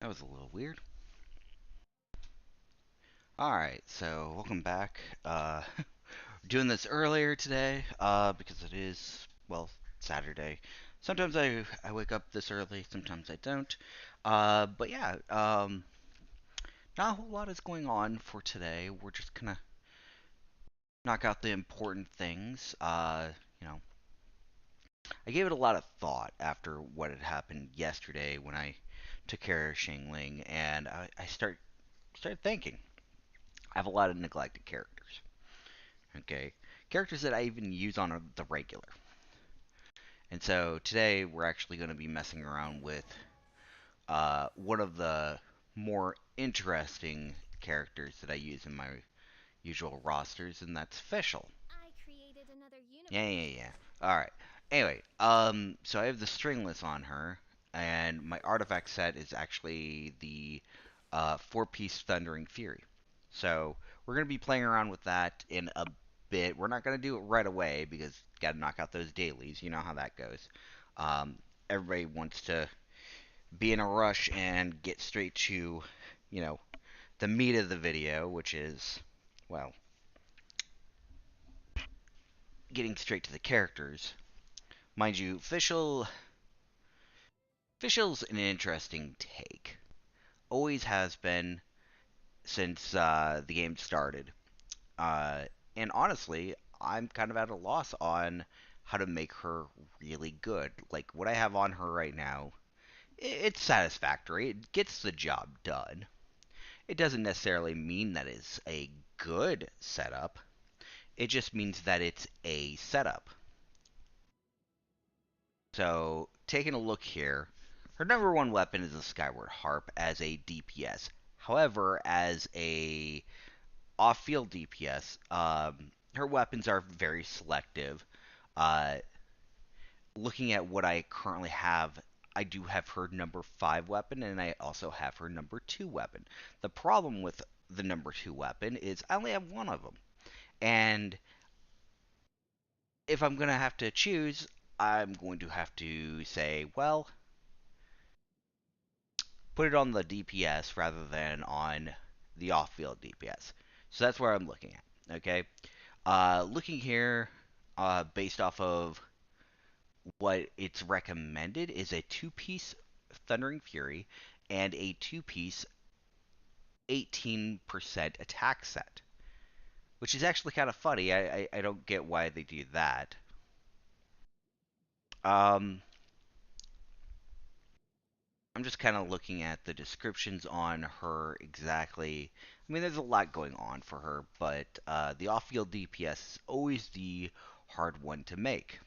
That was a little weird. Alright, so welcome back. Doing this earlier today, because it is, well, Saturday. Sometimes I wake up this early, sometimes I don't. But yeah, not a whole lot is going on for today. We're just gonna knock out the important things. You know, I gave it a lot of thought after what had happened yesterday when I took care of Shingling, and I started thinking. I have a lot of neglected characters. Okay, characters that I even use on the regular. And so today we're actually going to be messing around with one of the more interesting characters that I use in my usual rosters, and that's Fischl. Yeah, yeah, yeah. All right. Anyway, so I have the stringless on her, and my artifact set is actually the four-piece Thundering Fury. So we're gonna be playing around with that in a bit. We're not gonna do it right away because gotta knock out those dailies. You know how that goes. Um, Everybody wants to be in a rush and get straight to, you know, the meat of the video, which is, well, getting straight to the characters. Mind you, Fischl's an interesting take. Always has been since the game started. Uh, and honestly, I'm kind of at a loss on how to make her really good. Like what I have on her right now, it's satisfactory. It gets the job done. It doesn't necessarily mean that it's a good setup. It just means that it's a setup. So, taking a look here, her number one weapon is the Skyward Harp as a DPS. However, as a off-field DPS, her weapons are very selective. Uh, Looking at what I currently have, I do have her number 5 weapon, and I also have her number 2 weapon. The problem with the number 2 weapon is I only have one of them. And if I'm going to have to choose, I'm going to have to say, well, put it on the DPS rather than on the off-field DPS. So that's where I'm looking at. Okay, looking here, based off of what it's recommended is a two-piece Thundering Fury and a two-piece 18% attack set, which is actually kind of funny. I don't get why they do that. Um, I'm just kind of looking at the descriptions on her exactly. I mean, there's a lot going on for her, but the off-field DPS is always the hard one to make.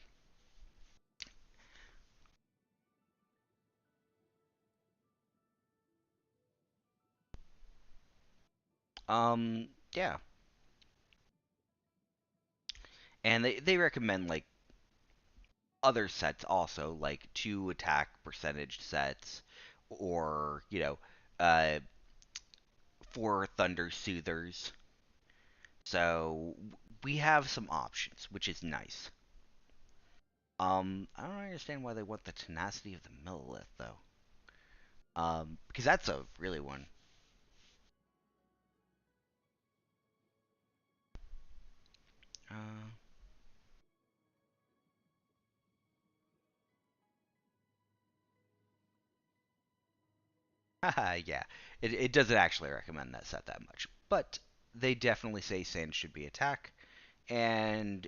Yeah, and they recommend like other sets also, like two attack percentage sets, or uh, four Thunder Soothers. So we have some options, which is nice. I don't understand why they want the tenacity of the millilith though. Because that's a really one. Uh, yeah, it doesn't actually recommend that set that much, but they definitely say sand should be attack, and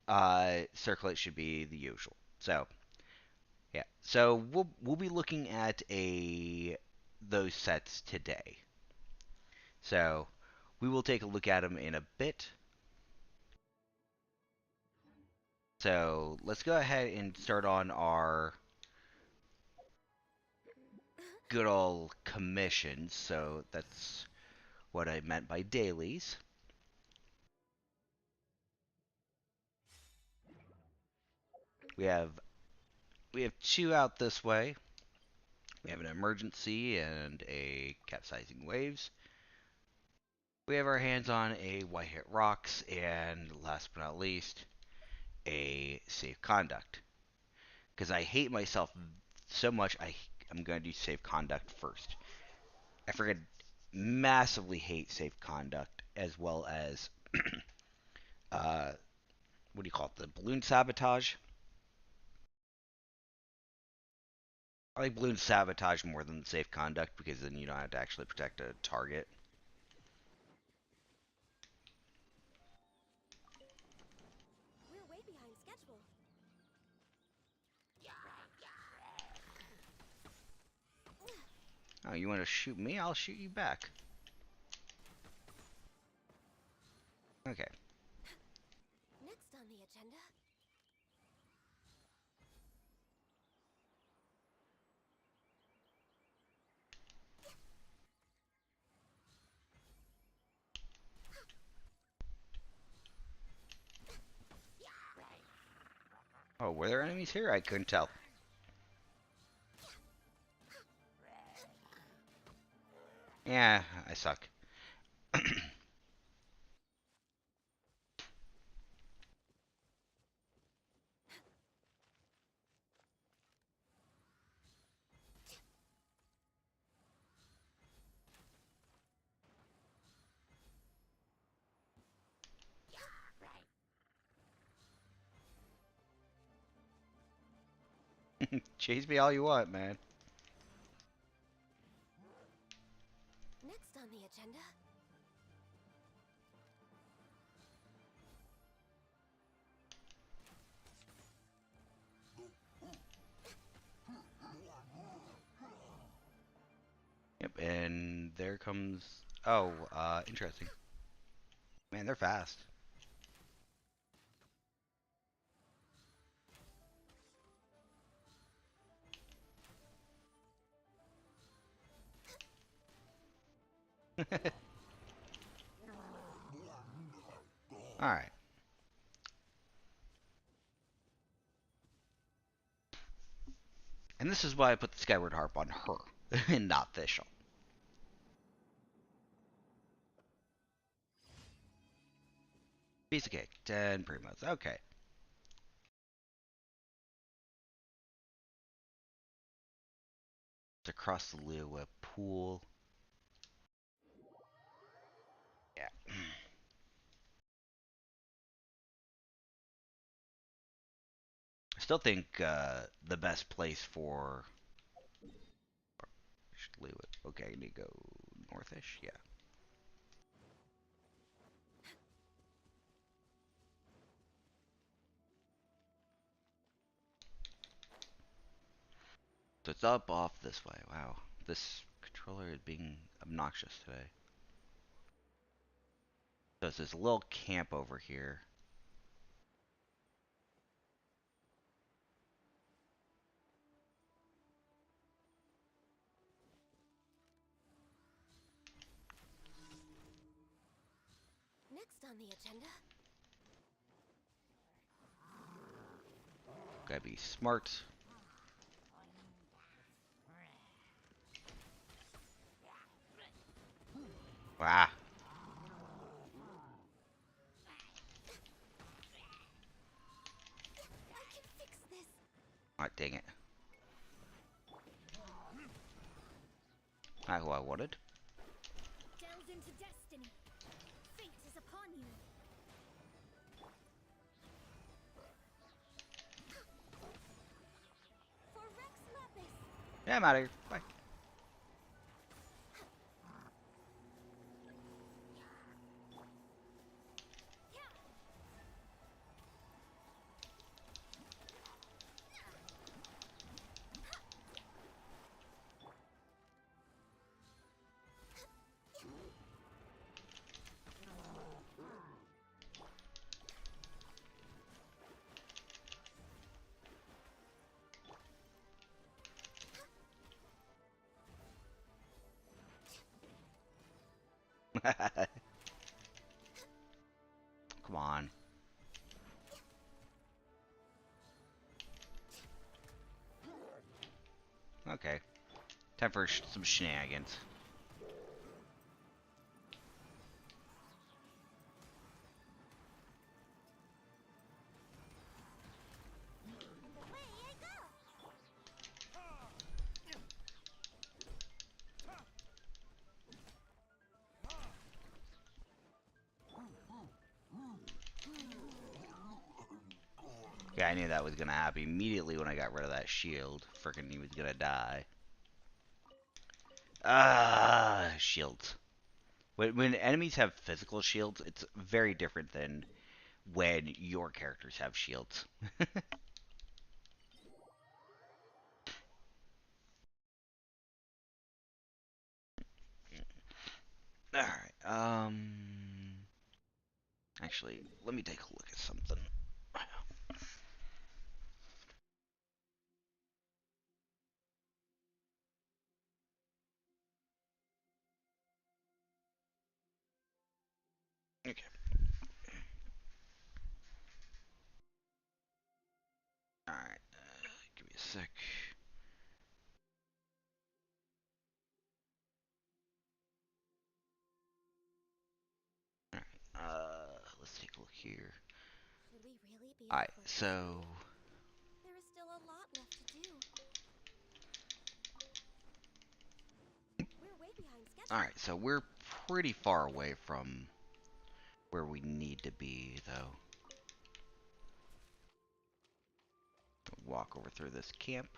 circlate should be the usual. So yeah, so we'll be looking at a those sets today. So we will take a look at them in a bit. So let's go ahead and start on our good old commissions. So that's what I meant by dailies. We have we have two out this way. We have an emergency and a capsizing waves. We have our hands on a white hit rocks, and last but not least, a safe conduct. Because I hate myself so much, I'm gonna do safe conduct first. I freaking massively hate safe conduct as well as uh, what do you call it? The balloon sabotage. I like balloon sabotage more than safe conduct because then you don't have to actually protect a target. We're way behind schedule. Oh, you want to shoot me? I'll shoot you back. Okay. Next on the agenda. Oh, were there enemies here? I couldn't tell. Yeah, I suck. Chase me all you want, man. Next on the agenda. Yep, and there comes. Oh, interesting. Man, they're fast. Alright. And this is why I put the Skyward Harp on her, and not Fischl. Piece of cake. 10 primos. Okay. It's across the Lua pool. Yeah. I still think the best place for Lua. Okay, I need to go northish. Yeah. So it's up off this way. Wow. This controller is being obnoxious today. So it's this little camp over here. Next on the agenda. Gotta be smart. Ah. I can fix this. Ah, dang it. Not who I wanted. Delve into destiny. Fate is upon you. For Rex Lapis. Yeah, I'm out of here. Bye. Come on. Okay. Time for some shenanigans. Away I go. Yeah, I knew that was gonna happen immediately when I got rid of that shield. Freaking, he was gonna die. Ah, shields. When enemies have physical shields, it's very different than when your characters have shields. Alright, actually, let me take a look at something. Okay, alright, give me a sec. Alright, let's take a look here. Should we really be that Alright, close to the so... end? There is still a lot left to do. We're way behind schedule. Alright, so we're pretty far away from where we need to be, though. Walk over through this camp.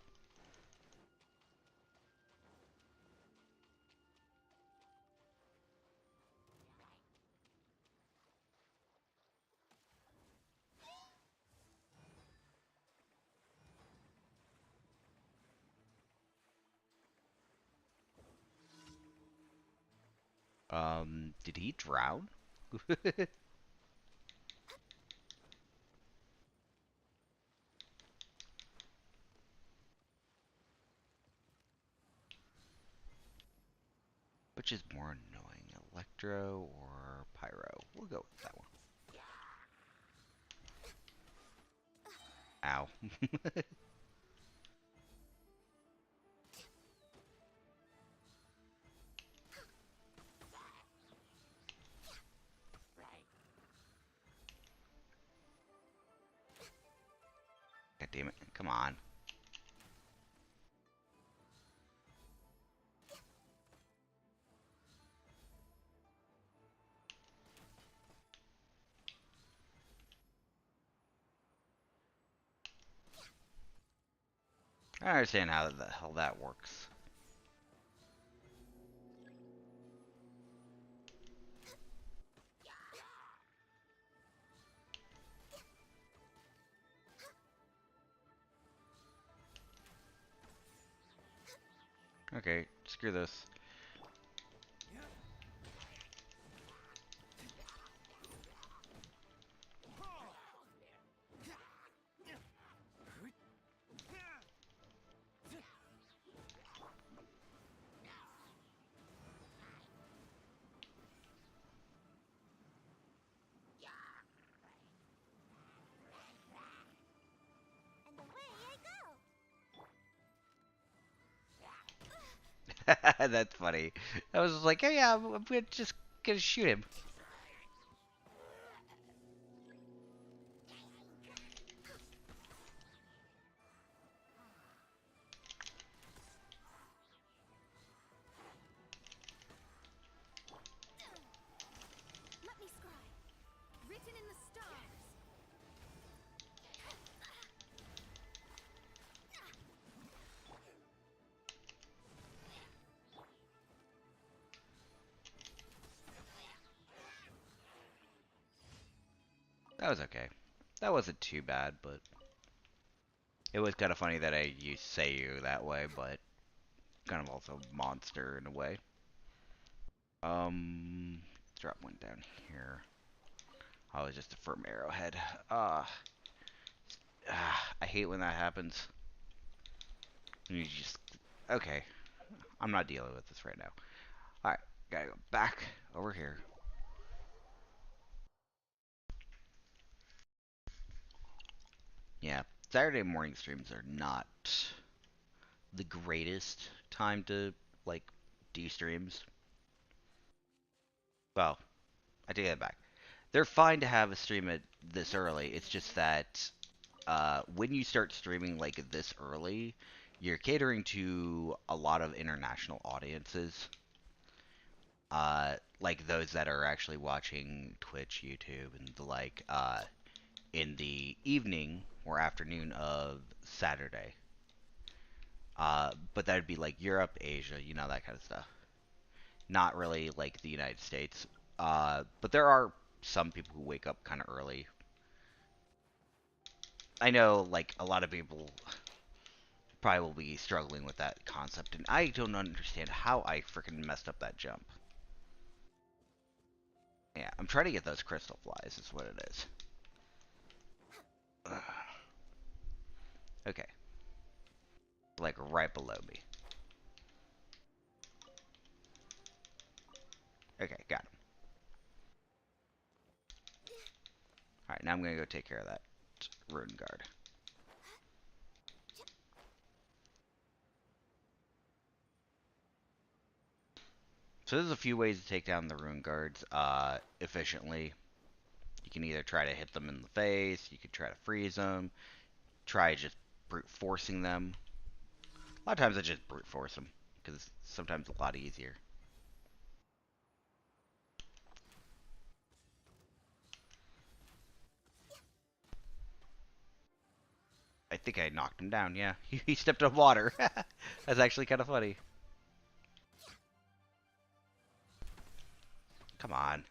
Did he drown? Which is more annoying, Electro or Pyro? We'll go with that one. Ow. God damn it. Come on. I don't understand how the hell that works. Okay, screw this. And away I go. That's funny. I was like, oh yeah, I'm just gonna shoot him. Let me scribe. Written in the stars. That was okay. That wasn't too bad, but it was kind of funny that I used Seiyu that way, but kind of also monster in a way. Drop one down here. Oh, it's just a firm arrowhead. I hate when that happens. You just okay. I'm not dealing with this right now. All right, gotta go back over here. Yeah, Saturday morning streams are not the greatest time to like do streams. Well, I take that back. They're fine to have a stream at this early. It's just that when you start streaming like this early, you're catering to a lot of international audiences. Like those that are actually watching Twitch, YouTube, and the like in the evening or afternoon of Saturday. But that'd be like Europe, Asia, that kind of stuff. Not really like the United States. But there are some people who wake up kind of early. I know, like, a lot of people probably will be struggling with that concept, and I don't understand how I freaking messed up that jump. Yeah, I'm trying to get those crystal flies, is what it is. Ugh. Okay, like right below me. Okay, got him. Alright, now I'm gonna go take care of that rune guard. So there's a few ways to take down the rune guards efficiently. You can either try to hit them in the face, you could try to freeze them, try just brute forcing them. A lot of times I just brute force them, because it's sometimes a lot easier. I think I knocked him down, yeah. He stepped on water. That's actually kind of funny. Come on.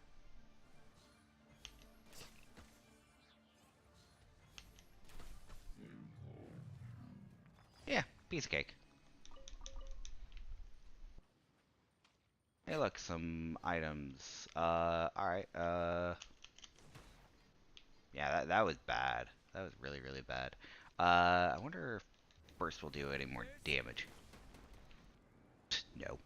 Yeah, piece of cake. Hey, look, some items. Alright, yeah, that was bad. That was really, really bad. I wonder if burst will do any more damage. No.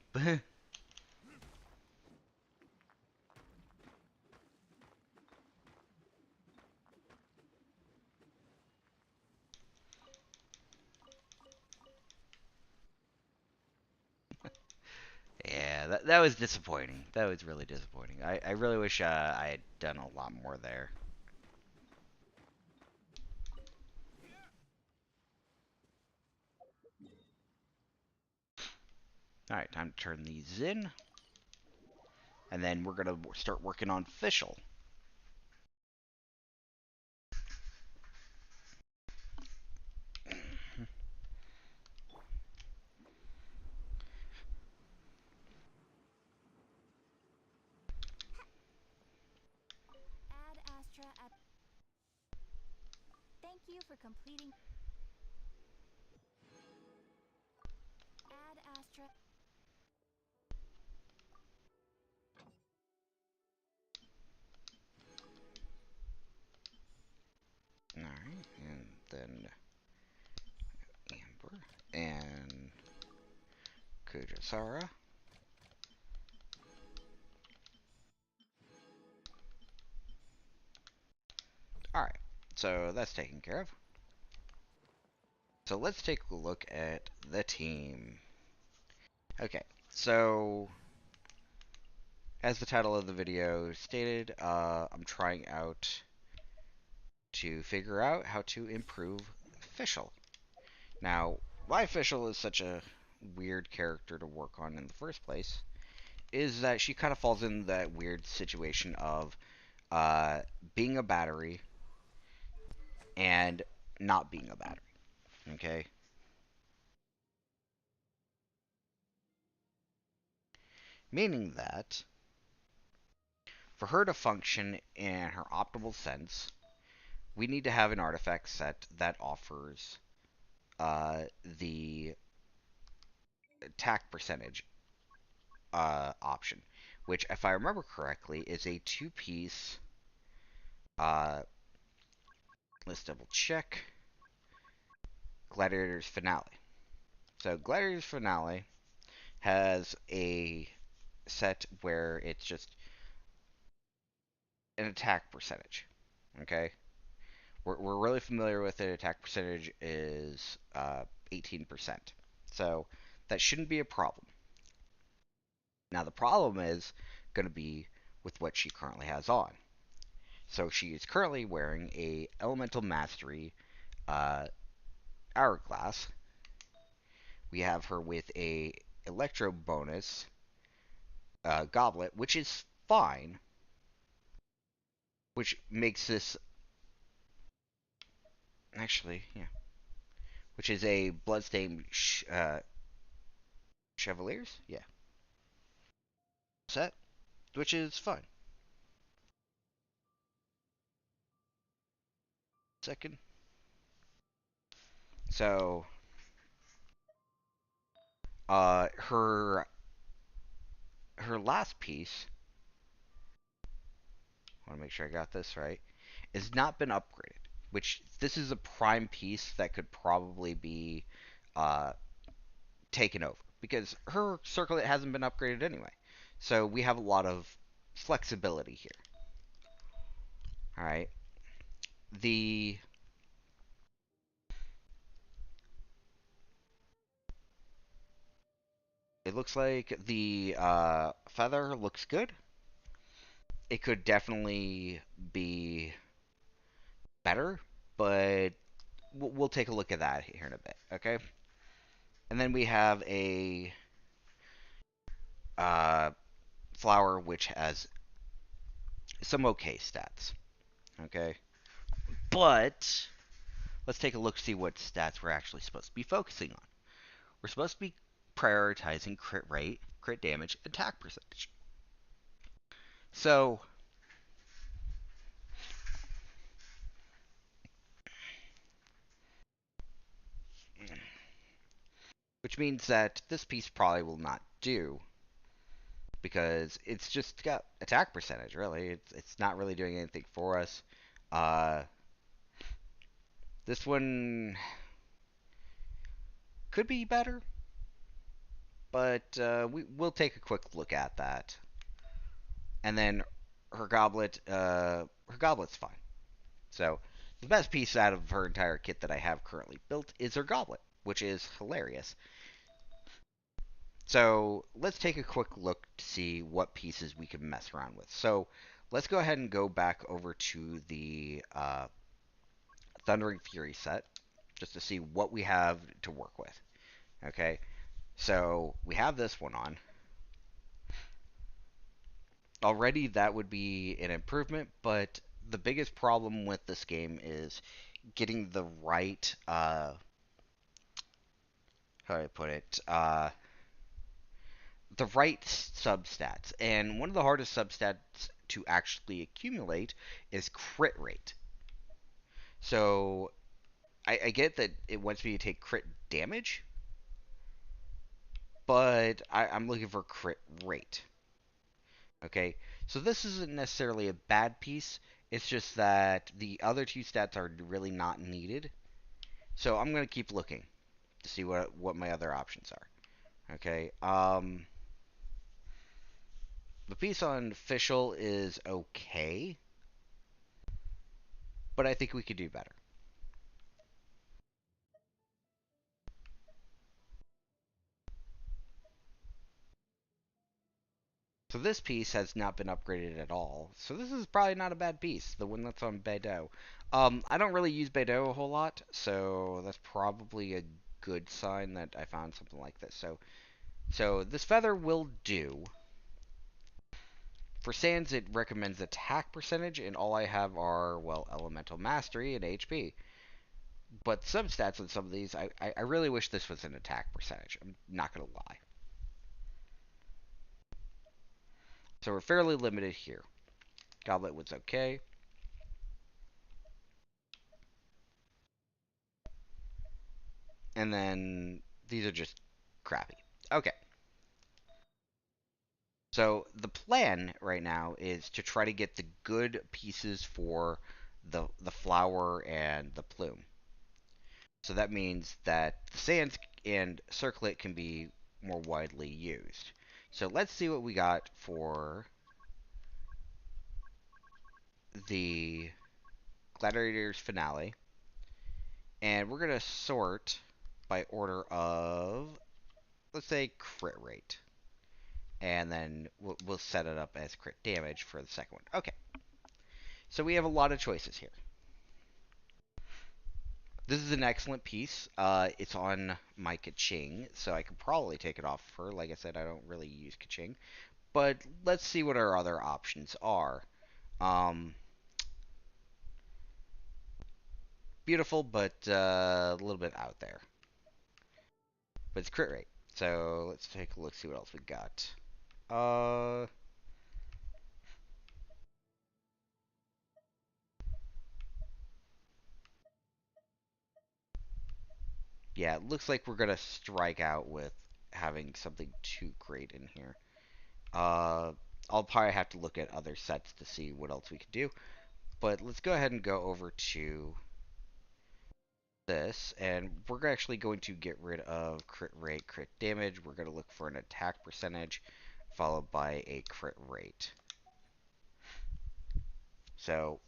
Yeah, that was disappointing. That was really disappointing. I really wish I had done a lot more there. Alright, time to turn these in. And then we're going to start working on Fischl. Ad Astra at. Thank you for completing. Ad Astra. Alright, and then Amber and Kujasara. Alright, so that's taken care of. So let's take a look at the team. Okay, so as the title of the video stated, I'm trying out to figure out how to improve Fischl. Now, why Fischl is such a weird character to work on in the first place is that she kind of falls in that weird situation of uh, being a battery and not being a battery. Okay? Meaning that for her to function in her optimal sense, we need to have an artifact set that offers the attack percentage option, which, if I remember correctly, is a two-piece. Uh, let's double check. Gladiator's Finale. So Gladiator's Finale has a set where it's just an attack percentage. Okay, we're really familiar with it. Attack percentage is 18%. So that shouldn't be a problem. Now the problem is going to be with what she currently has on. So she is currently wearing a Elemental Mastery uh, Hourglass. We have her with a Electro bonus Goblet, which is fine, which makes this actually, yeah, which is a Bloodstained Chevaliers, yeah, set, which is fun. Second, so her last piece, I want to make sure I got this right, has not been upgraded. Which this is a prime piece that could probably be uh, taken over because her circlet hasn't been upgraded anyway. So we have a lot of flexibility here. All right. The It looks like the feather looks good. It could definitely be better, but we'll take a look at that here in a bit. Okay. And then we have a uh, flower which has some okay stats. Okay. But let's take a look see what stats we're actually supposed to be focusing on. We're supposed to be prioritizing crit rate, crit damage, attack percentage. So, which means that this piece probably will not do because it's just got attack percentage. Really, it's not really doing anything for us. Uh, this one could be better, but we'll take a quick look at that. And then her goblet's fine. So the best piece out of her entire kit that I have currently built is her goblet, which is hilarious. So let's take a quick look to see what pieces we can mess around with. So let's go ahead and go back over to the Thundering Fury set just to see what we have to work with. Okay, so we have this one on. Already that would be an improvement, but the biggest problem with this game is getting the right, how do I put it, the right substats. And one of the hardest substats to actually accumulate is crit rate. So I get that it wants me to take crit damage, but I'm looking for crit rate. Okay, so this isn't necessarily a bad piece. It's just that the other two stats are really not needed. So I'm gonna keep looking to see what my other options are. Okay, the piece on Fischl is okay, but I think we could do better. So this piece has not been upgraded at all. So this is probably not a bad piece. The one that's on Beidou. I don't really use Beidou a whole lot, so that's probably a good sign that I found something like this. So this feather will do. For Sands, it recommends attack percentage, and all I have are, well, Elemental Mastery and HP. But some stats on some of these, I really wish this was an attack percentage. I'm not going to lie. So we're fairly limited here. Goblet was okay. And then these are just crappy. Okay. So the plan right now is to try to get the good pieces for the flower and the plume. So that means that the sands and circlet can be more widely used. So let's see what we got for the Gladiators finale. And we're going to sort by order of, let's say, crit rate. And then we'll set it up as crit damage for the second one. Okay, so we have a lot of choices here. This is an excellent piece. It's on my Kaching, so I could probably take it off of her. Like I said, I don't really use Kaching. But let's see what our other options are. Um, beautiful, but a little bit out there. But it's crit rate. So let's take a look, see what else we got. Uh, yeah, it looks like we're gonna strike out with having something too great in here. Uh, I'll probably have to look at other sets to see what else we can do. But let's go ahead and go over to this, and we're actually going to get rid of crit rate, crit damage. We're going to look for an attack percentage, followed by a crit rate. So,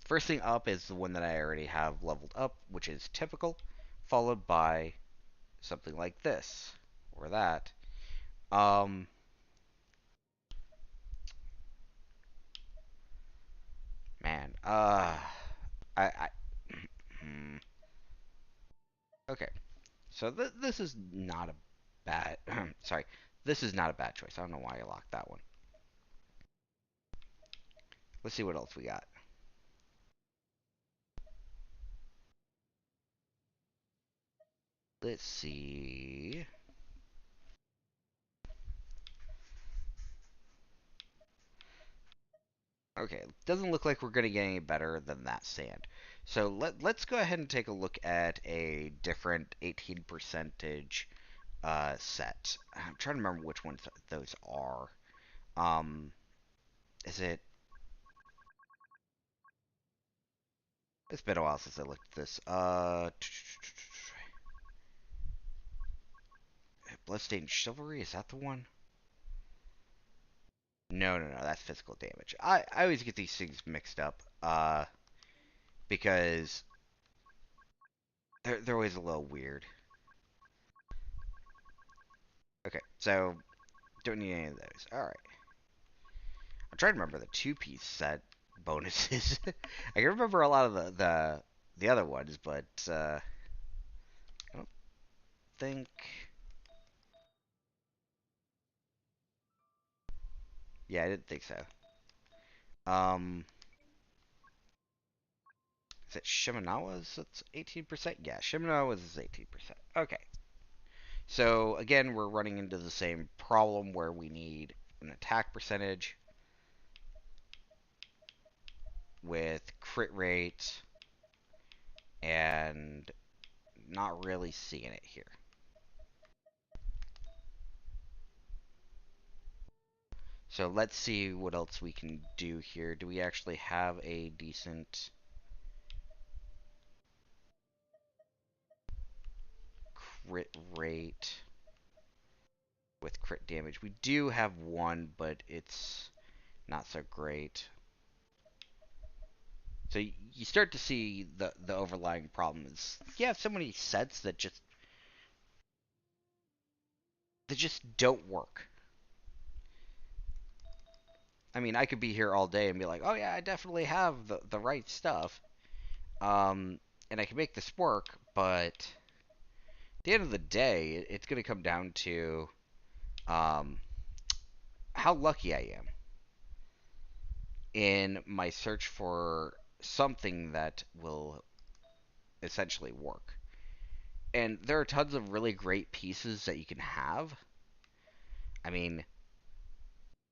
first thing up is the one that I already have leveled up, which is typical, followed by something like this, or that. Um, man, I okay. So this is not a bad, sorry, this is not a bad choice. I don't know why I locked that one. Let's see what else we got. Let's see. Okay, doesn't look like we're going to get any better than that sand. So let's go ahead and take a look at a different 18 percentage set. I'm trying to remember which ones those are. Um, is it? It's been a while since I looked at this. Bloodstained Chivalry, is that the one? No, no, no, that's physical damage. I always get these things mixed up. Because they're always a little weird. Okay, so don't need any of those. All right. I'm trying to remember the two-piece set bonuses. I can remember a lot of the other ones, but I don't think. Yeah, I didn't think so. Um, is it Shimenawa's? That's 18%. Yeah, Shimenawa's is 18%. Okay. So again, we're running into the same problem where we need an attack percentage with crit rate and not really seeing it here. So let's see what else we can do here. Do we actually have a decent crit rate with crit damage? We do have one, but it's not so great. So you start to see the overlying problem is you have so many sets that just don't work. I mean, I could be here all day and be like, "Oh yeah, I definitely have the right stuff." And I can make this work, but at the end of the day, it's going to come down to um, how lucky I am in my search for something that will essentially work. And there are tons of really great pieces that you can have. I mean,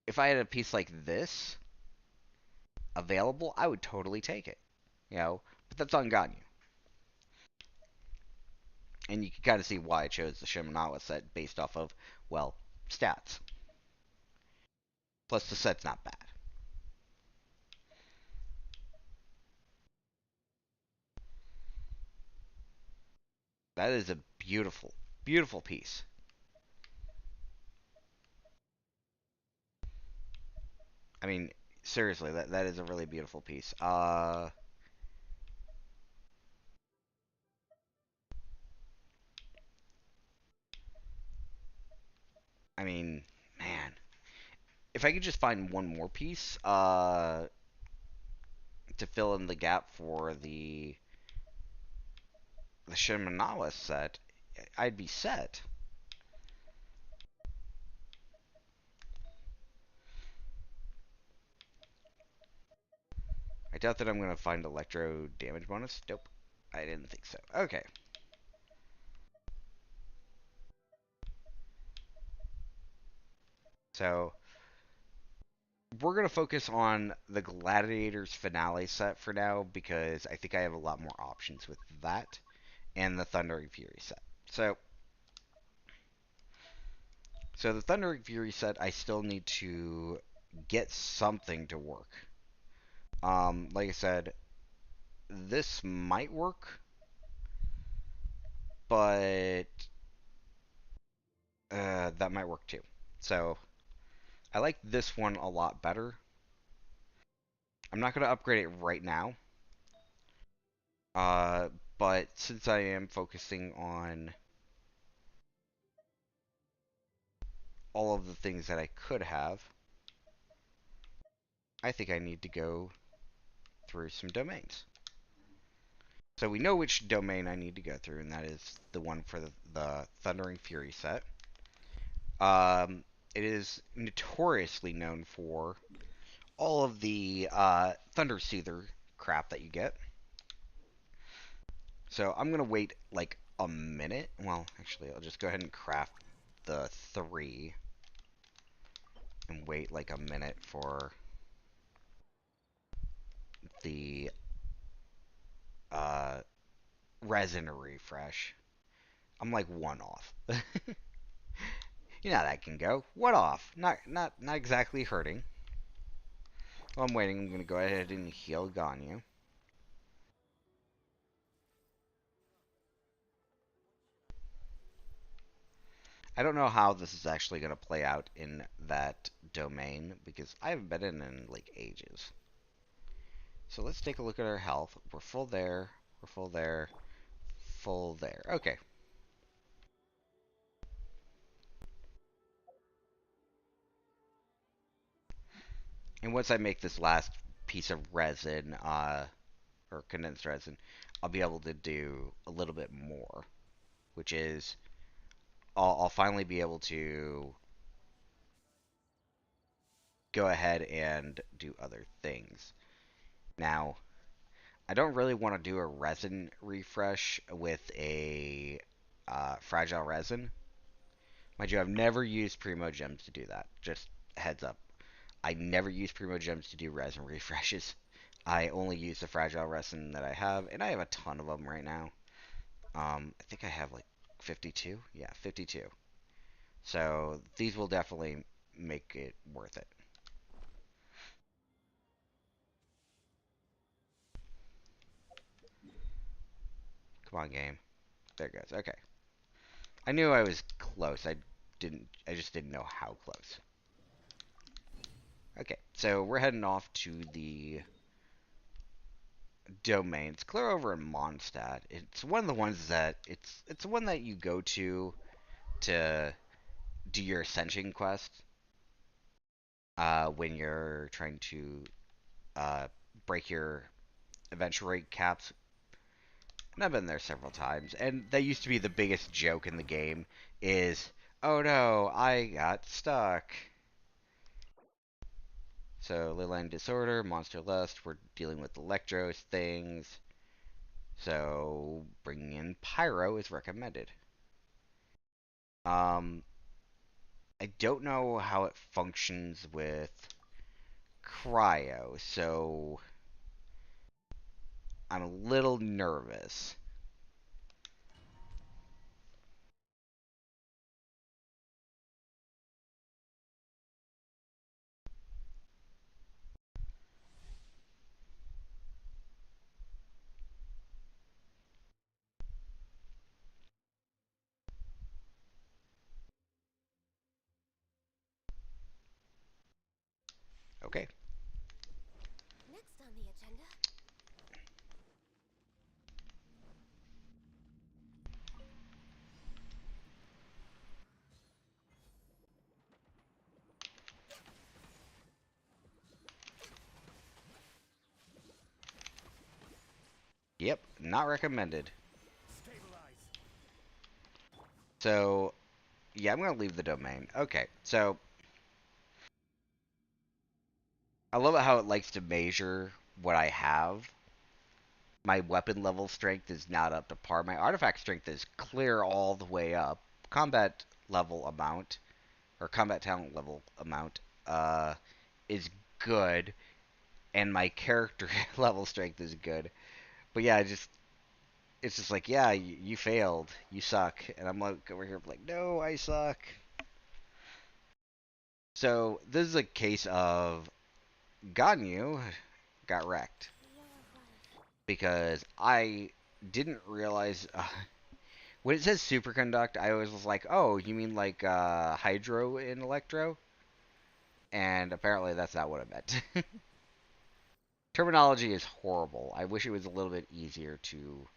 if I had a piece like this available, I would totally take it. But that's on Ganyu. And you can kind of see why I chose the Shimenawa set based off of, well, stats. Plus, the set's not bad. That is a beautiful, beautiful piece. I mean, seriously, that is a really beautiful piece. I mean, man, if I could just find one more piece, to fill in the gap for the Shimenawa set, I'd be set. I doubt that I'm gonna find electro damage bonus. Nope. I didn't think so. Okay. So we're gonna focus on the Gladiators finale set for now because I think I have a lot more options with that and the Thundering Fury set. So the Thundering Fury set, I still need to get something to work. Like I said, this might work, but that might work too. So I like this one a lot better. I'm not gonna upgrade it right now, uh, but since I am focusing on all of the things that I could have, I think I need to go through some domains. So we know which domain I need to go through, and that is the one for the Thundering Fury set. Um, it is notoriously known for all of the Thunder Soother crap that you get. So I'm gonna wait like a minute. Well, actually, I'll just go ahead and craft the 3 and wait like a minute for the uh, resin refresh. I'm like 1 off. You know how that can go. 1 off. Not exactly hurting. While I'm waiting, I'm gonna go ahead and heal Ganyu. I don't know how this is actually gonna play out in that domain because I haven't been in like ages. So let's take a look at our health. We're full there. We're full there. Full there. Okay. And once I make this last piece of resin, or condensed resin, I'll be able to do a little bit more, which is I'll finally be able to go ahead and do other things. Now, I don't really want to do a resin refresh with a fragile resin. Mind you, I've never used Primo Gems to do that. Just heads up. I never use Primo Gems to do resin refreshes. I only use the fragile resin that I have, and I have a ton of them right now. I think I have like 52. Yeah, 52. So these will definitely make it worth it. Come on, game. There it goes. Okay. I knew I was close. I just didn't know how close. Okay, so we're heading off to the domains. Clear over in Mondstadt. It's one of the ones that it's the one that you go to do your ascension quest when you're trying to uh, break your adventure rate caps. And I've been there several times, and that used to be the biggest joke in the game is, oh no, I got stuck. So Leyline Disorder, Monster Lust, we're dealing with Electros things. So bringing in Pyro is recommended. Um, I don't know how it functions with Cryo, so I'm a little nervous. Okay. Next on the agenda. Yep, not recommended. So, yeah, I'm going to leave the domain. Okay, so I love how it likes to measure what I have. My weapon level strength is not up to par. My artifact strength is clear all the way up. Combat level amount, or combat talent level amount, is good, and my character level strength is good. But yeah, it's just like, yeah, you failed, you suck, and I'm like over here like, no, I suck. So this is a case of Ganyu got wrecked because I didn't realize when it says superconduct, I always was like, oh, you mean like hydro in electro? And apparently that's not what it meant. Terminology is horrible. I wish it was a little bit easier to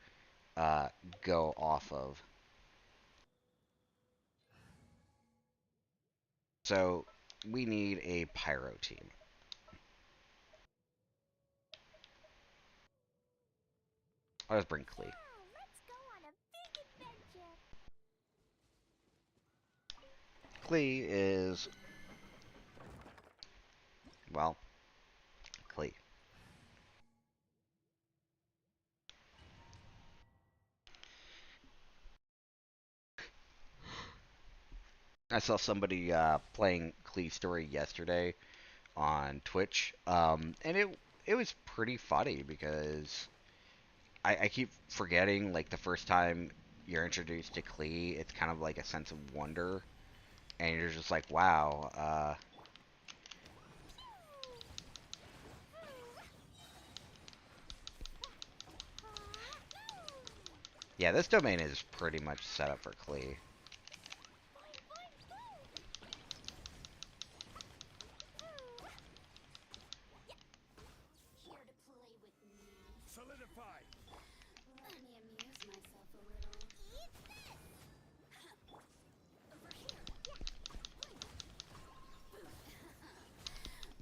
uh, go off of. So we need a pyro team. Let's bring Klee. Now, let's go on a big adventure. Klee is, well, Klee. I saw somebody playing Klee's story yesterday on Twitch, and it was pretty funny because I keep forgetting like the first time you're introduced to Klee, it's kind of like a sense of wonder, and you're just like, wow, yeah, this domain is pretty much set up for Klee. Here to play with me. Solidify. Let me amuse myself a little. Eat this. Over here. Yeah.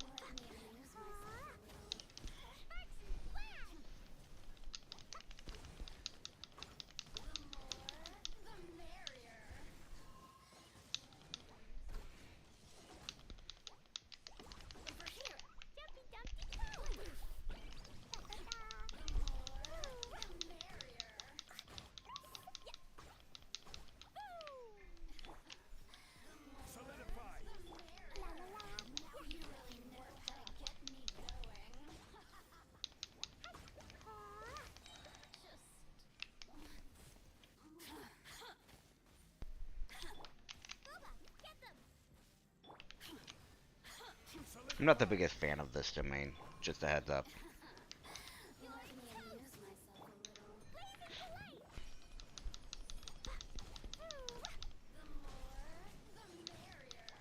Let me amuse myself a little. Sparks and wham! The more, the merrier. Over here. Dumpy dumpty doo. The more, the merrier. Solidify. La la la. Now you really know how to get me going. Booba, get them. I'm not the biggest fan of this domain, just a heads up. Let me amuse myself a little. The more, the merrier.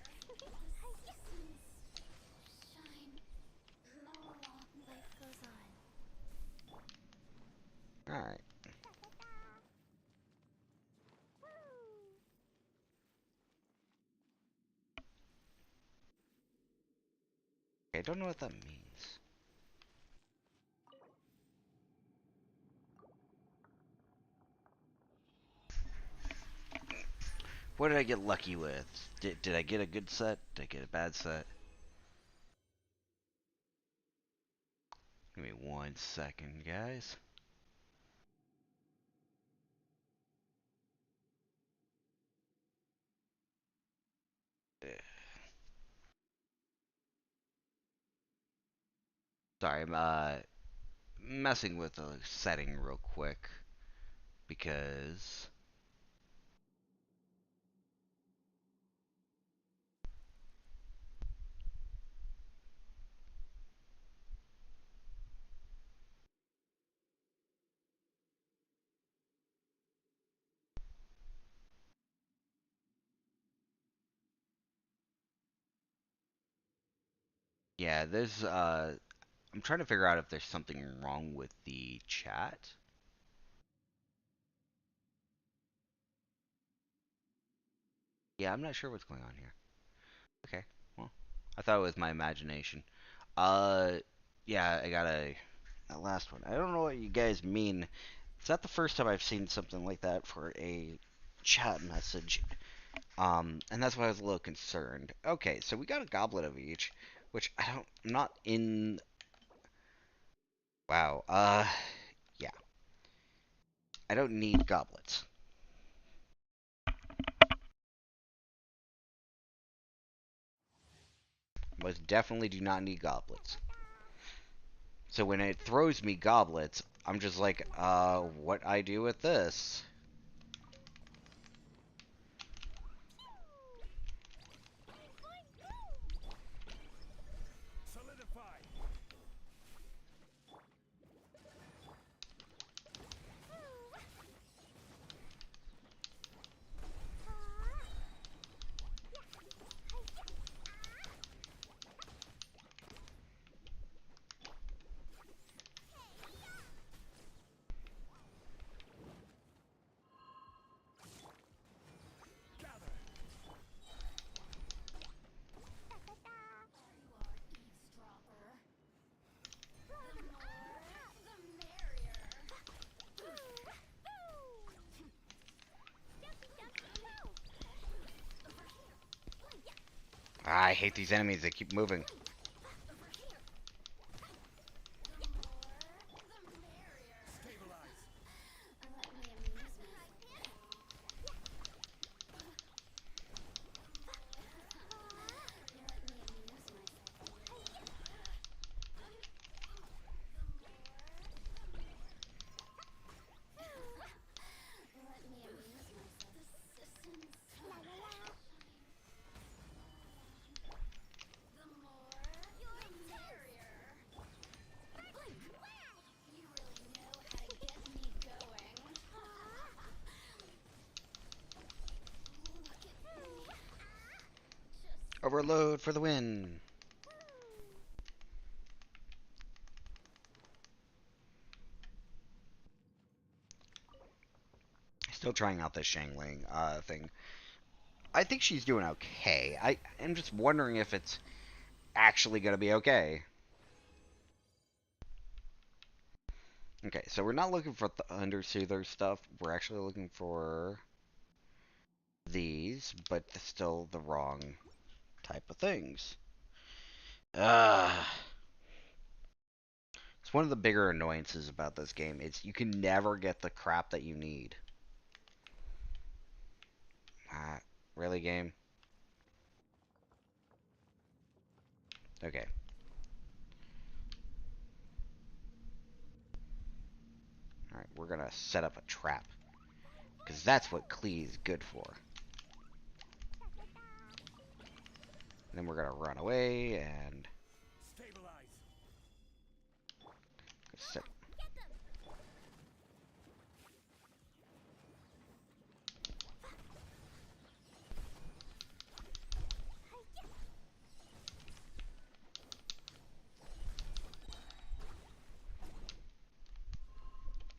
Shine. Life goes on. Alright. I don't know what that means. What did I get lucky with? Did I get a good set? Did I get a bad set? Give me 1 second, guys. Sorry, I'm messing with the setting real quick because yeah, there's I'm trying to figure out if there's something wrong with the chat. Yeah, I'm not sure what's going on here. Okay, well, I thought it was my imagination. Uh, yeah, I got a last one. I don't know what you guys mean. It's not the first time I've seen something like that for a chat message. And that's why I was a little concerned. Okay, so we got a goblet of each, which I'm not in. Wow. Yeah. I don't need goblets. Most definitely do not need goblets. So when it throws me goblets, I'm just like, what I do with this? Solidify. Gather. I hate these enemies. They keep moving. Stabilize. Overload for the win. Still trying out this Shangling thing. I think she's doing okay. I am just wondering if it's actually going to be okay. Okay, so we're not looking for the Undersoother stuff. We're actually looking for these, but still the wrong type of things. It's one of the bigger annoyances about this game. It's you can never get the crap that you need. Ah, really, game? Okay. Alright, we're gonna set up a trap. Because that's what Klee is good for. And then we're gonna run away and Stabilize. set.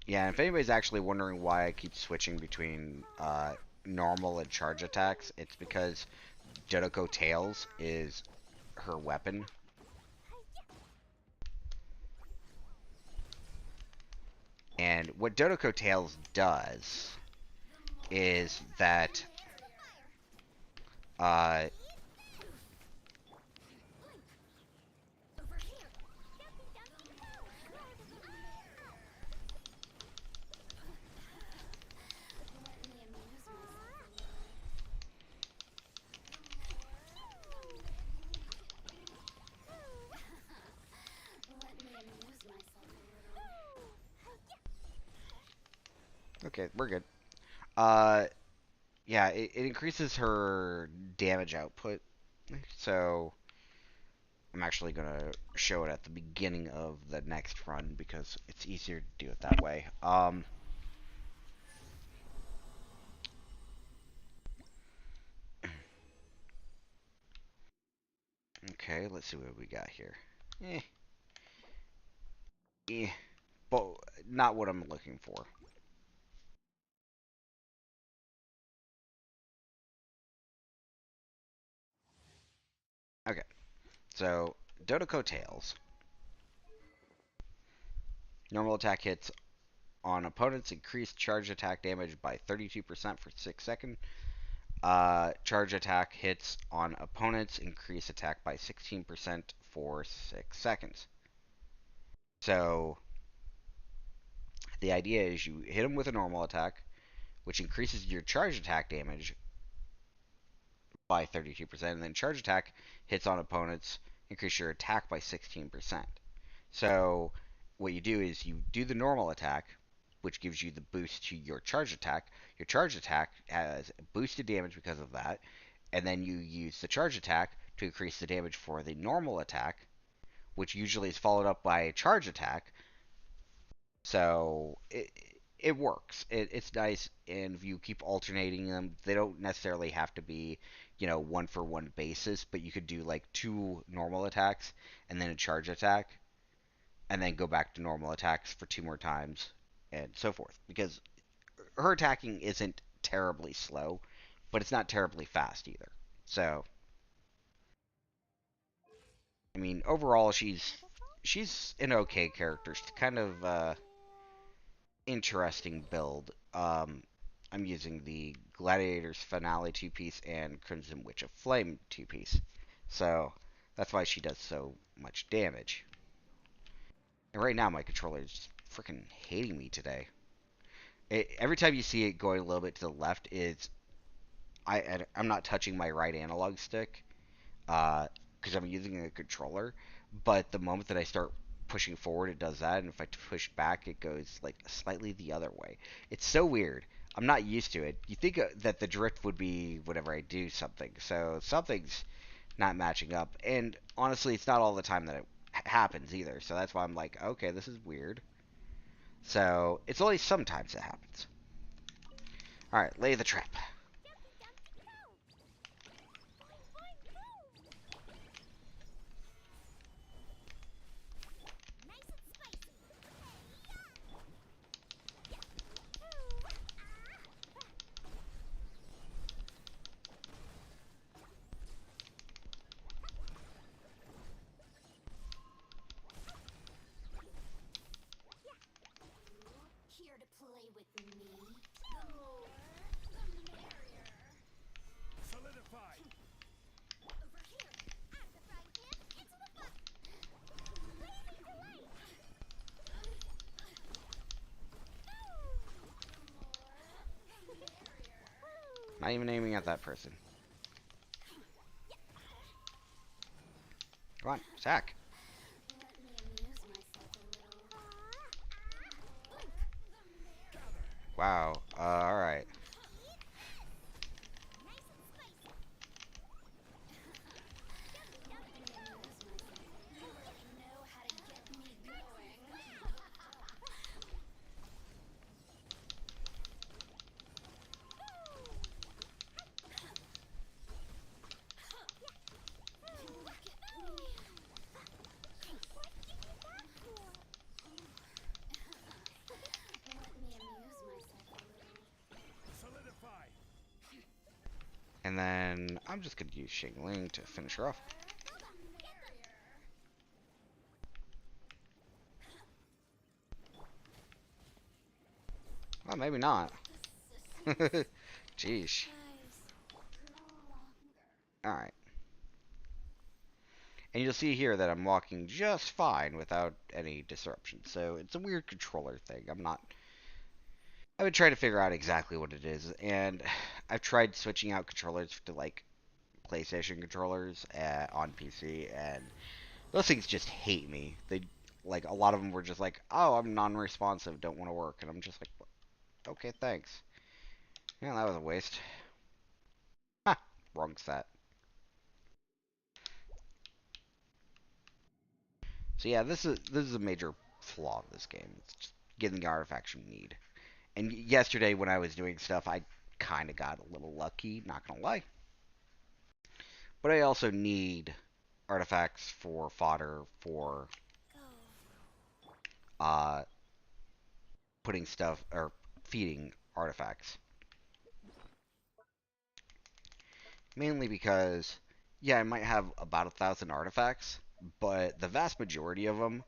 Yeah, and if anybody's actually wondering why I keep switching between normal and charge attacks, it's because Dodoko Tails is her weapon. And what Dodoko Tails does is that uh, okay, we're good. Uh, yeah, it increases her damage output. So I'm actually gonna show it at the beginning of the next run because it's easier to do it that way. Okay, let's see what we got here. Eh, eh, but not what I'm looking for. Okay, so Dodoko Tails. Normal attack hits on opponents increase charge attack damage by 32% for 6 seconds. Charge attack hits on opponents increase attack by 16% for 6 seconds. So The idea is you hit them with a normal attack, which increases your charge attack damage by 32%, and then charge attack hits on opponents, increase your attack by 16%. So what you do is you do the normal attack, which gives you the boost to your charge attack. Your charge attack has boosted damage because of that, and then you use the charge attack to increase the damage for the normal attack, which usually is followed up by a charge attack. So it works. It's nice, and if you keep alternating them, they don't necessarily have to be, one for one basis, but you could do like two normal attacks and then a charge attack, and then go back to normal attacks for two more times, and so forth. Because her attacking isn't terribly slow, but it's not terribly fast either. So, I mean, overall, she's an okay character. She's kind of interesting build. I'm using the Gladiator's Finale two piece and Crimson Witch of Flame two piece, so that's why she does so much damage. And right now, my controller is just freaking hating me today. Every time you see it going a little bit to the left, I'm not touching my right analog stick because I'm using a controller. But the moment that I start pushing forward, it does that, and if I push back, it goes like slightly the other way. It's so weird. I'm not used to it. You think that the drift would be whenever I do something, so something's not matching up. And honestly, it's not all the time that it happens either. So that's why I'm like, okay, this is weird. So it's only sometimes it happens. All right, lay the trap. Here to play with me. The more, the merrier. Solidify. Over here. AR58 into the butt. Blazing delight. The more, the merrier. Not even aiming at that person. Come on, sack. Let me amuse myself a little. Wow. Alright. Know how to get me going. Let me amuse myself a little. Solidify. And then I'm just going to use Shingling to finish her off. Well, maybe not. Jeez. Alright. And you'll see here that I'm walking just fine without any disruption. So it's a weird controller thing. I've been trying to figure out exactly what it is. And I've tried switching out controllers to like PlayStation controllers on PC, and those things just hate me. They like a lot of them were just like, "Oh, I'm non-responsive, don't want to work," and I'm just like, "Okay, thanks." Yeah, that was a waste. Ha, wrong set. So yeah, this is a major flaw of this game. It's just getting the artifacts you need. And yesterday when I was doing stuff, I kind of got a little lucky, not gonna lie. But I also need artifacts for fodder for uh putting stuff or feeding artifacts. Mainly because, yeah, I might have about 1,000 artifacts, but the vast majority of them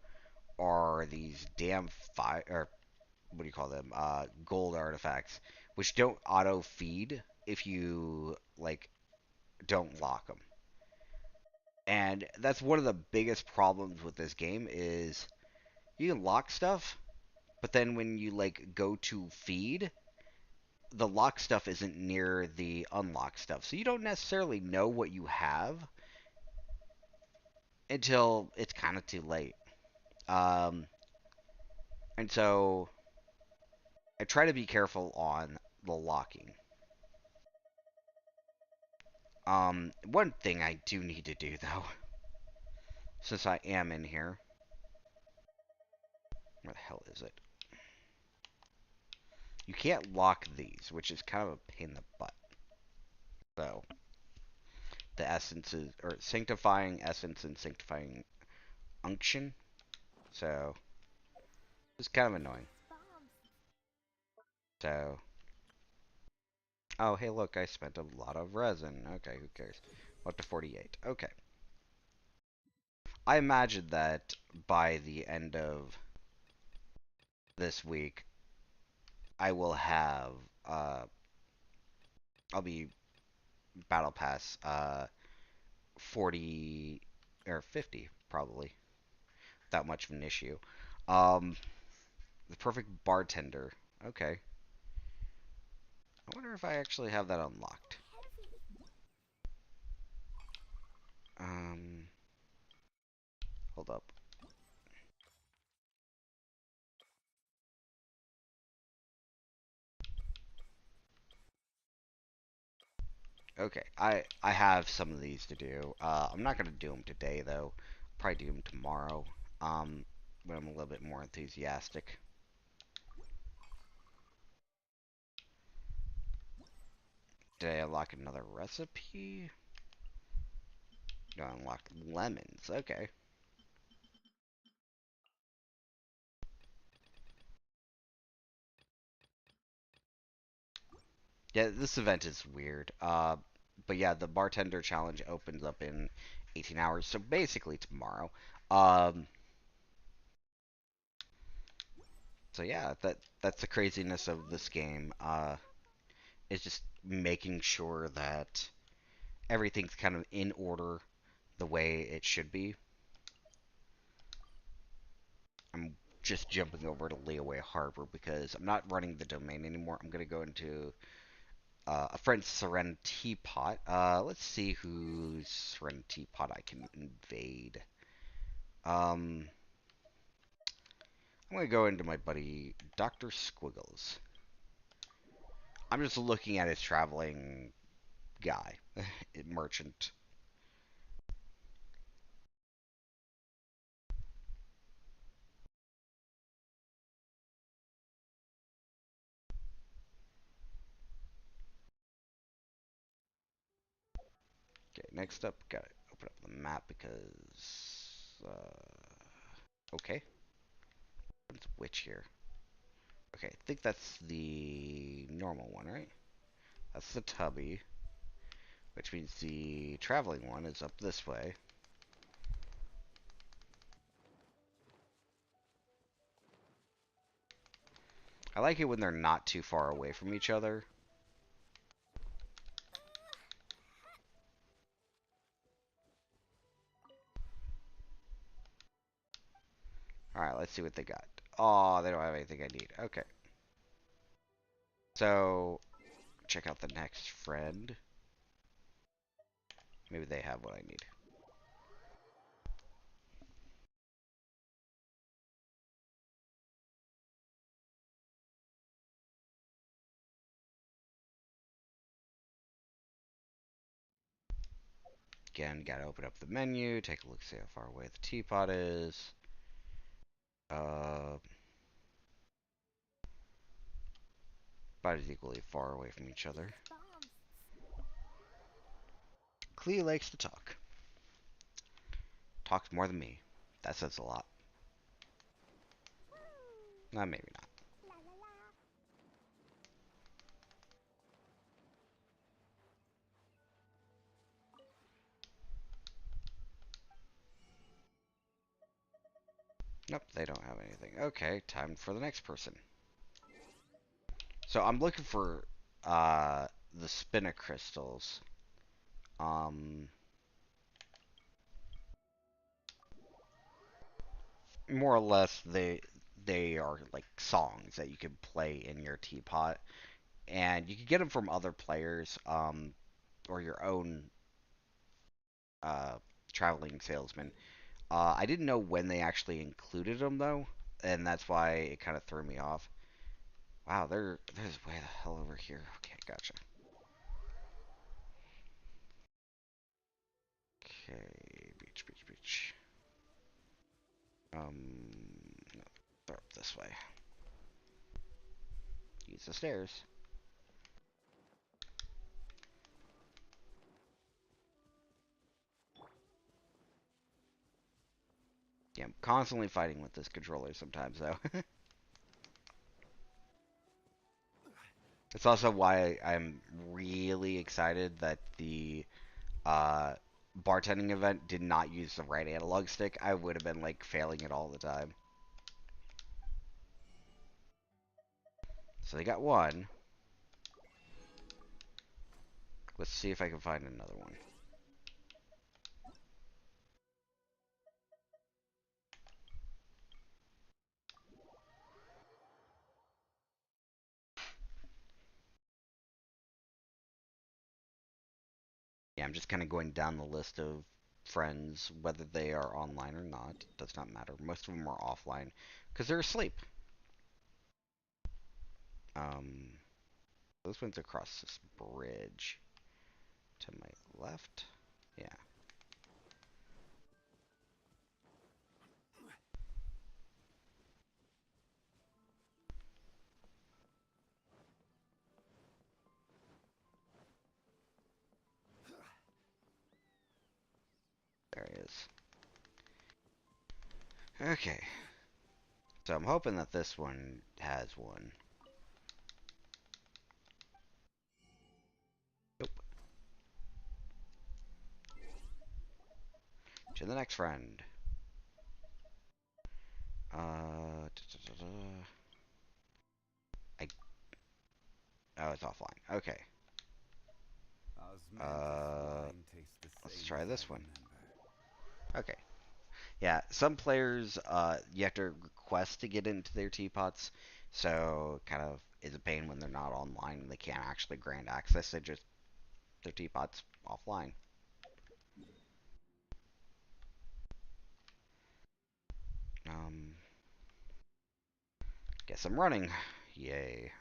are these damn fire, or what do you call them? Gold artifacts, which don't auto feed if you like don't lock them. And that's one of the biggest problems with this game is you can lock stuff, but then when you like go to feed, the lock stuff isn't near the unlock stuff. So you don't necessarily know what you have until it's kind of too late. Um, and so I try to be careful on the locking. One thing I do need to do though, since I am in here, where the hell is it? You can't lock these, which is kind of a pain in the butt. So the essences, or sanctifying essence and sanctifying unction. So it's kind of annoying. So, oh hey look, I spent a lot of resin. Okay, who cares? Up to 48. Okay. I imagine that by the end of this week, I will have I'll be battle pass 40 or 50 probably. That much of an issue. Um, the perfect bartender. Okay. I wonder if I actually have that unlocked. Um, hold up. Okay, I have some of these to do. I'm not gonna do them today though. Probably do them tomorrow. When I'm a little bit more enthusiastic. Did I unlock another recipe? No, I unlocked lemons. Okay. Yeah, this event is weird. But yeah, the bartender challenge opens up in 18 hours, so basically tomorrow. Um, so yeah, that's the craziness of this game. Is just making sure that everything's kind of in order the way it should be. I'm just jumping over to Leeway Harbor because I'm not running the domain anymore. I'm gonna go into a friend's Serenity Pot. Let's see whose Serenity Pot I can invade. Um, I'm gonna go into my buddy Dr. Squiggles. I'm just looking at his traveling guy, merchant. Okay, next up, gotta open up the map because. Okay, what's which here? Okay, I think that's the normal one, right? That's the tubby, which means the traveling one is up this way. I like it when they're not too far away from each other. Alright, let's see what they got. Oh, they don't have anything I need. Okay. So, check out the next friend. Maybe they have what I need. Again, gotta open up the menu, take a look, see how far away the teapot is. Uh, about as equally far away from each other. Clea likes to talk. Talks more than me. That says a lot. Nah, maybe not. Nope, they don't have anything. Okay, time for the next person. So I'm looking for the spinner crystals. Um, More or less, they are like songs that you can play in your teapot, and you can get them from other players, or your own uh, traveling salesman. I didn't know when they actually included them though, and that's why it kind of threw me off. Wow, there's way the hell over here. Okay, gotcha. Okay, beach, beach, beach. No, throw up this way. Use the stairs. Yeah, I'm constantly fighting with this controller sometimes though. It's also why I'm really excited that the uh, bartending event did not use the right analog stick. I would have been like failing it all the time. So they got one. Let's see if I can find another one. Yeah, I'm just kind of going down the list of friends, whether they are online or not. Does not matter. Most of them are offline because they're asleep. Um, this one's across this bridge to my left. Yeah, there he is. Okay, so I'm hoping that this one has one. Nope. To the next friend. Da, da, da, da. I Oh, it's offline. Okay. Osmanthus wine tastes the Let's same try as I this one. remember. Okay. Yeah, some players, you have to request to get into their teapots, so kind of is a pain when they're not online and they can't actually grant access. They just their teapots offline. Um, Guess I'm running. Yay.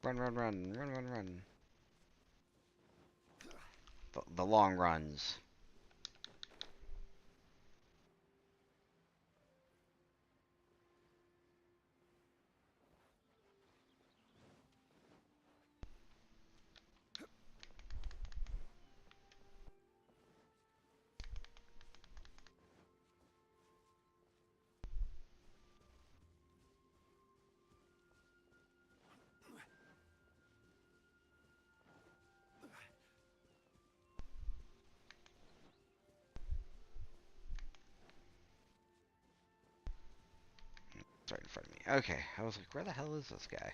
Run, run, run, run, run, run. The long runs. It's right in front of me. Okay, I was like, where the hell is this guy?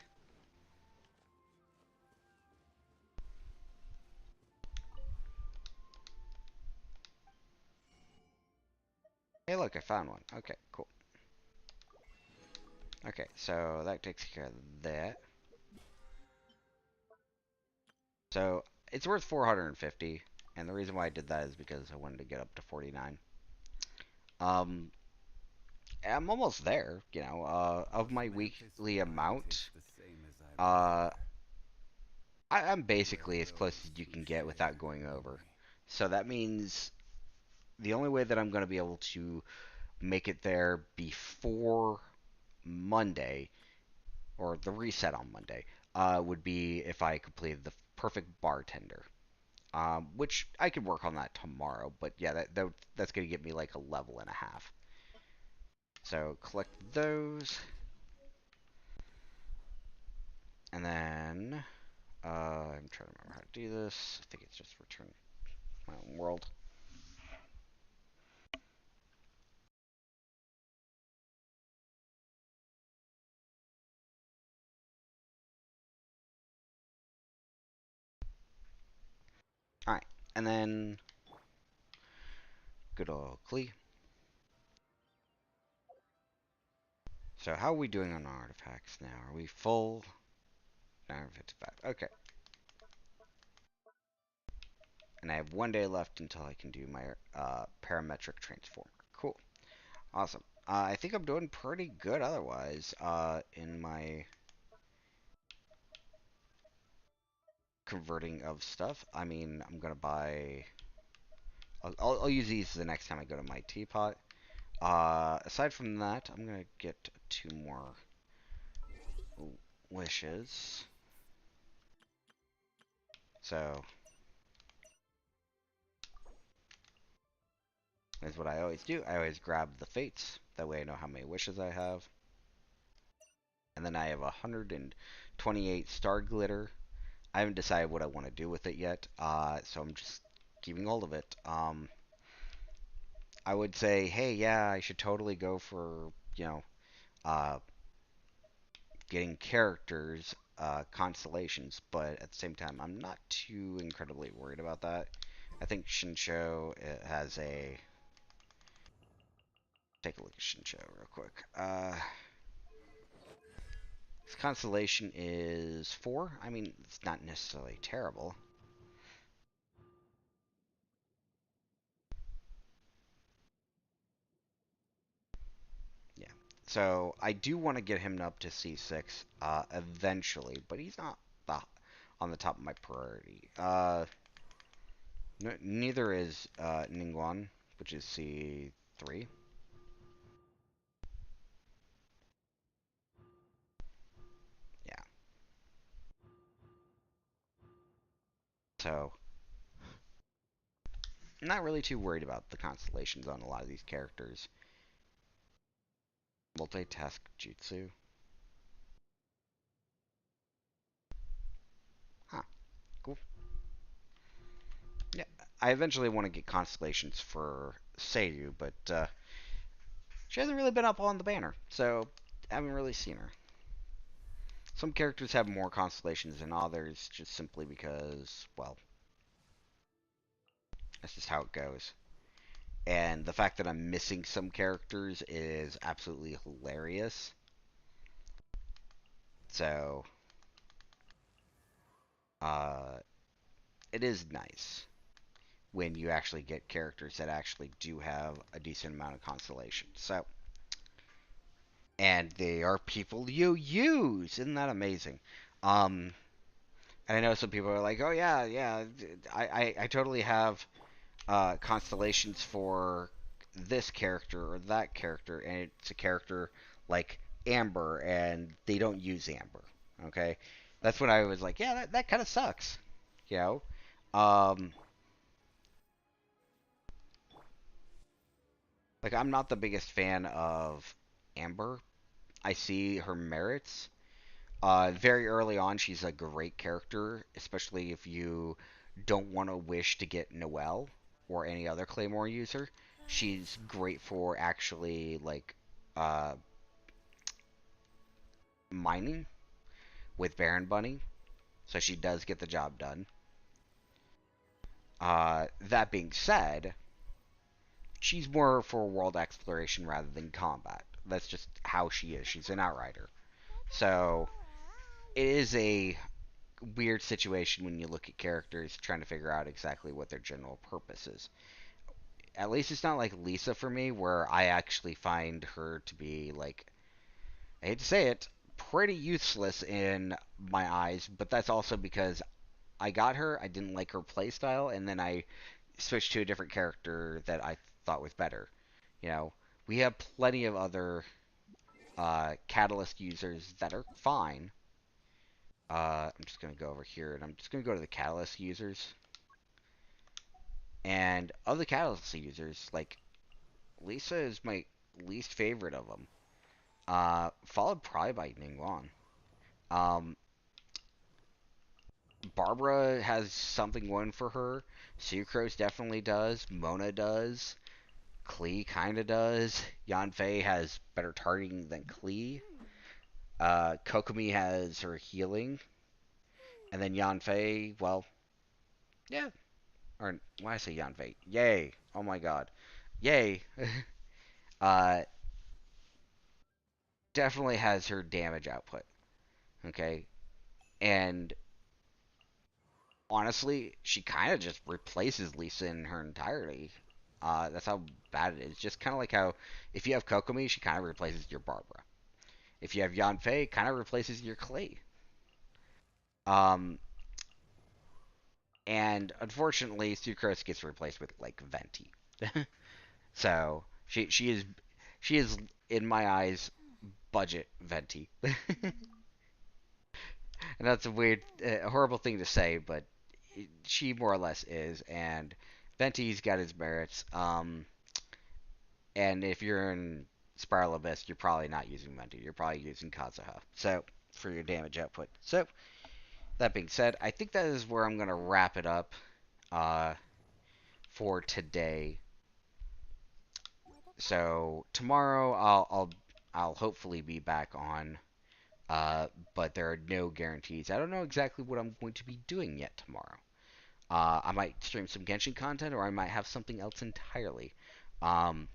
Hey, look, I found one. Okay, cool. Okay, so that takes care of that. So it's worth 450, and the reason why I did that is because I wanted to get up to 49. Um, I'm almost there, of my Osmanthus weekly wine tastes amount. the same as I Uh, remember. I'm Where basically as close those as you who can get without share going over. glory. So that means the only way that I'm going to be able to make it there before Monday, or the reset on Monday, would be if I completed the perfect bartender. Which I could work on that tomorrow, but yeah, that's gonna get me like a level and a half. So collect those, and then I'm trying to remember how to do this. I think it's just return my own world. Alright, and then good old Klee. So how are we doing on artifacts now? Are we full? 955. Okay. And I have 1 day left until I can do my parametric transformer. Cool. Awesome. I think I'm doing pretty good otherwise in my converting of stuff. I mean, I'm going to buy... I'll use these the next time I go to my teapot. Aside from that, I'm going to get 2 more wishes. So, that's what I always do. I always grab the fates. That way I know how many wishes I have. And then I have 128 star glitter. I haven't decided what I want to do with it yet, so I'm just keeping hold of it. I would say, hey, yeah, I should totally go for, uh, getting characters, constellations, but at the same time, I'm not too incredibly worried about that. I think Shinsho has a... Take a look at Shinsho real quick. His constellation is 4. I mean, it's not necessarily terrible. Yeah. So I do want to get him up to C6 eventually, but he's not the, on the top of my priority. Neither is Ningguang, which is C3. Yeah. So I'm not really too worried about the constellations on a lot of these characters. Multitask Jutsu. Huh. Cool. Yeah. I eventually want to get constellations for Seiyu, but she hasn't really been up on the banner, so I haven't really seen her. Some characters have more constellations than others, just simply because, well, that's just how it goes. And the fact that I'm missing some characters is absolutely hilarious. So, uh, it is nice when you actually get characters that actually do have a decent amount of constellations. So, and they are people you use. Isn't that amazing? Um, and I know some people are like, oh yeah, yeah, I totally have constellations for this character or that character, and it's a character like Amber, and they don't use Amber. Okay, that's when I was like, yeah, that kind of sucks, you know. Um, like I'm not the biggest fan of Amber. I see her merits. Very early on, she's a great character, especially if you don't want to wish to get Noelle or any other Claymore user. She's great for actually like uh, mining with Baron Bunny, so she does get the job done. That being said, she's more for world exploration rather than combat. That's just how she is. She's an outrider. So it is a weird situation when you look at characters trying to figure out exactly what their general purpose is. At least it's not like Lisa for me, where I actually find her to be like, I hate to say it, pretty useless in my eyes, but that's also because I got her, I didn't like her playstyle, and then I switched to a different character that I thought was better. You know, we have plenty of other Catalyst users that are fine. I'm just going to go over here, and I'm just going to go to the Catalyst users. And of the Catalyst users, like, Lisa is my least favorite of them. Followed probably by Ningguang. Um, Barbara has something going for her. Sucrose definitely does. Mona does. Klee kind of does. Yanfei has better targeting than Klee. Kokomi has her healing. And then Yanfei, well, yeah. or why I say Yanfei? Yay! Oh my god, yay! uh, definitely has her damage output. Okay, and honestly, she kind of just replaces Lisa in her entirety. That's how bad it is. Just kind of like how if you have Kokomi, she kind of replaces your Barbara. If you have Yanfei, kind of replaces your Clay. Um, and unfortunately, Sucrose gets replaced with like Venti. So she is in my eyes budget Venti, and that's a weird, horrible thing to say, but she more or less is. And Venti's got his merits. And if you're in Spiral Abyss, you're probably not using Venti. You're probably using Kazuha. So for your damage output. So that being said, I think that is where I'm gonna wrap it up uh, for today. So tomorrow I'll hopefully be back on, but there are no guarantees. I don't know exactly what I'm going to be doing yet tomorrow. I might stream some Genshin content, or I might have something else entirely. Um,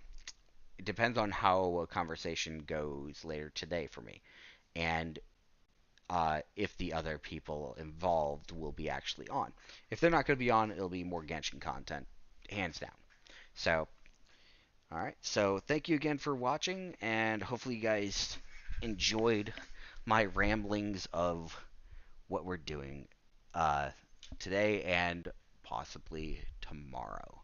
it depends on how a conversation goes later today for me, and if the other people involved will be actually on. If they're not going to be on, it'll be more Genshin content, hands down. So all right. So thank you again for watching, and hopefully you guys enjoyed my ramblings of what we're doing uh, today and possibly tomorrow.